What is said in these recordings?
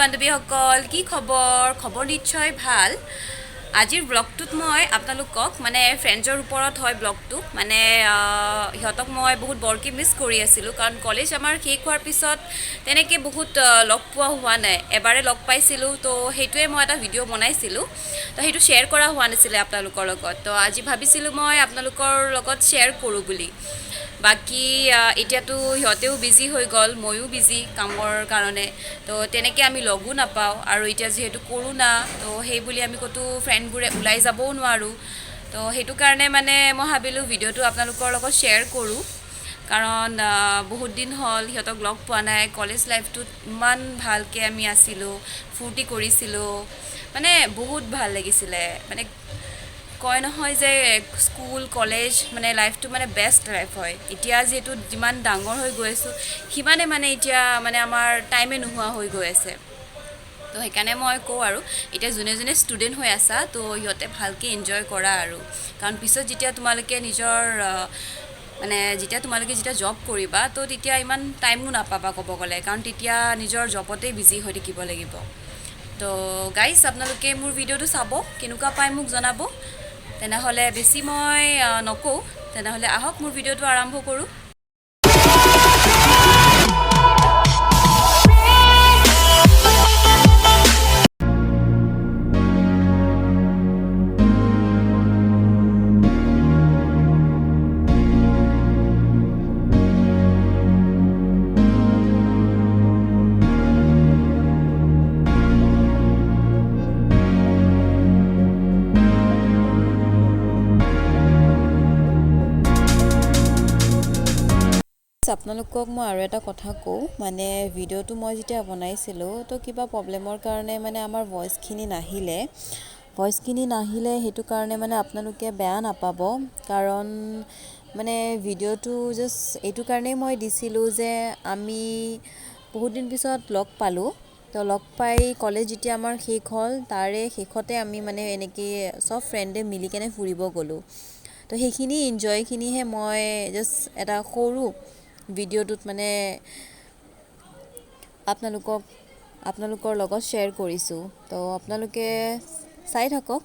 বান্ধৱীসকল কি খবৰ নিশ্চয় ভাল আজিৰ ব্লগটোত মই আপোনালোকক মানে ফ্ৰেণ্ডছৰ ওপৰত হয় ব্লগটো মানে সিহঁতক মই বহুত বৰকৈ মিছ কৰি আছিলোঁ কাৰণ কলেজ আমাৰ শেষ হোৱাৰ পিছত তেনেকৈ বহুত লগ পোৱা হোৱা নাই এবাৰে লগ পাইছিলোঁ তো সেইটোৱে মই এটা ভিডিঅ' বনাইছিলোঁ তো সেইটো শ্বেয়াৰ কৰা হোৱা নাছিলে আপোনালোকৰ লগত তো আজি ভাবিছিলোঁ মই আপোনালোকৰ লগত শ্বেয়াৰ কৰোঁ বুলি বাকী এতিয়াতো সিহঁতেও বিজি হৈ গ'ল ময়ো বিজি কামৰ কাৰণে তো তেনেকৈ আমি লগো নাপাওঁ আৰু এতিয়া যিহেতু কৰোণা তো সেইবুলি আমি ক'তো ফ্ৰেণ্ডবোৰে ওলাই যাবও নোৱাৰোঁ তো সেইটো কাৰণে মানে মই ভাবিলোঁ ভিডিঅ'টো আপোনালোকৰ লগত শ্বেয়াৰ কৰোঁ কাৰণ বহুত দিন হ'ল সিহঁতক লগ পোৱা নাই কলেজ লাইফটোত ইমান ভালকৈ আমি আছিলোঁ ফূৰ্তি কৰিছিলোঁ মানে বহুত ভাল লাগিছিলে মানে কয় নহয় যে স্কুল কলেজ মানে লাইফটো মানে বেষ্ট লাইফ হয় এতিয়া যিহেতু যিমান ডাঙৰ হৈ গৈ আছোঁ সিমানে মানে এতিয়া মানে আমাৰ টাইমে নোহোৱা হৈ গৈ আছে তো সেইকাৰণে মই কওঁ আৰু এতিয়া যোনে যোনে ষ্টুডেণ্ট হৈ আছা তো সিহঁতে ভালকৈ এনজয় কৰা আৰু কাৰণ পিছত যেতিয়া তোমালোকে নিজৰ মানে যেতিয়া জব কৰিবা তো তেতিয়া ইমান টাইমো নাপাবা ক'ব গ'লে কাৰণ তেতিয়া নিজৰ জবতেই বিজি হৈ থাকিব লাগিব তো গাইজ আপোনালোকে মোৰ ভিডিঅ'টো চাব কেনেকুৱা পায় মোক জনাব তেনেহ'লে বেছি মই নকওঁ তেনেহ'লে আহক মোৰ ভিডিঅ'টো আৰম্ভ কৰোঁ আপোনালোকক মই আৰু এটা কথা কওঁ মানে ভিডিঅ'টো মই যেতিয়া বনাইছিলোঁ তো কিবা প্ৰব্লেমৰ কাৰণে মানে আমাৰ ভইচখিনি নাহিলে সেইটো কাৰণে মানে আপোনালোকে বেয়া নাপাব কাৰণ মানে ভিডিঅ'টো জাষ্ট এইটো কাৰণেই মই দিছিলোঁ যে আমি বহুত দিন পিছত লগ পালোঁ তো লগ পাই কলেজ যেতিয়া আমাৰ শেষ হ'ল তাৰে শেষতে আমি মানে এনেকৈ চব ফ্ৰেণ্ডে মিলি কেনে ফুৰিব গ'লোঁ তো সেইখিনি এনজয়খিনিহে মই জাষ্ট এটা সৰু ভিডিঅ'টোত মানে আপোনালোকৰ লগত শ্বেয়াৰ কৰিছোঁ তো আপোনালোকে চাই থাকক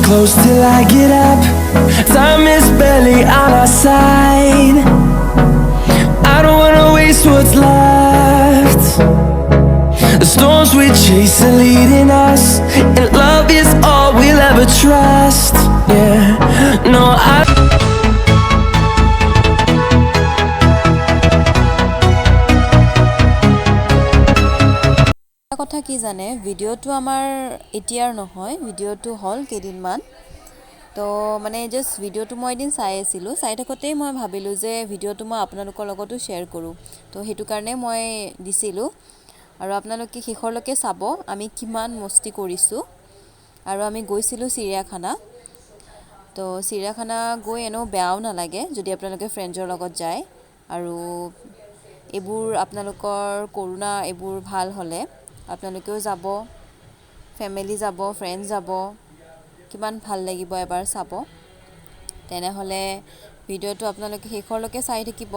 Close till I get up. Time is barely on our side. I don't wanna waste what's left. The storms we chase are leading us, and love is all we'll ever trust. Yeah, no, কথা কি জানে ভিডিঅ'টো আমাৰ এতিয়াৰ নহয় ভিডিঅ'টো হ'ল কেইদিনমান তো মানে জাষ্ট ভিডিঅ'টো মই এদিন চাই আছিলোঁ চাই থাকোঁতেই মই ভাবিলোঁ যে ভিডিঅ'টো মই আপোনালোকৰ লগতো শ্বেয়াৰ কৰোঁ তো সেইটো কাৰণে মই দিছিলোঁ আৰু আপোনালোকে শেষৰলৈকে চাব আমি কিমান মস্তি কৰিছোঁ আৰু আমি গৈছিলোঁ চিৰিয়াখানা তো চিৰিয়াখানা গৈ এনেও বেয়াও নালাগে যদি আপোনালোকে ফ্ৰেণ্ডছৰ লগত যায় আৰু এইবোৰ আপোনালোকৰ কৰোণা এইবোৰ ভাল হ'লে আপোনালোকেও যাব ফেমিলি যাব ফ্ৰেণ্ড যাব কিমান ভাল লাগিব এবাৰ চাব তেনেহ'লে ভিডিঅ'টো আপোনালোকে শেষৰলৈকে চাই থাকিব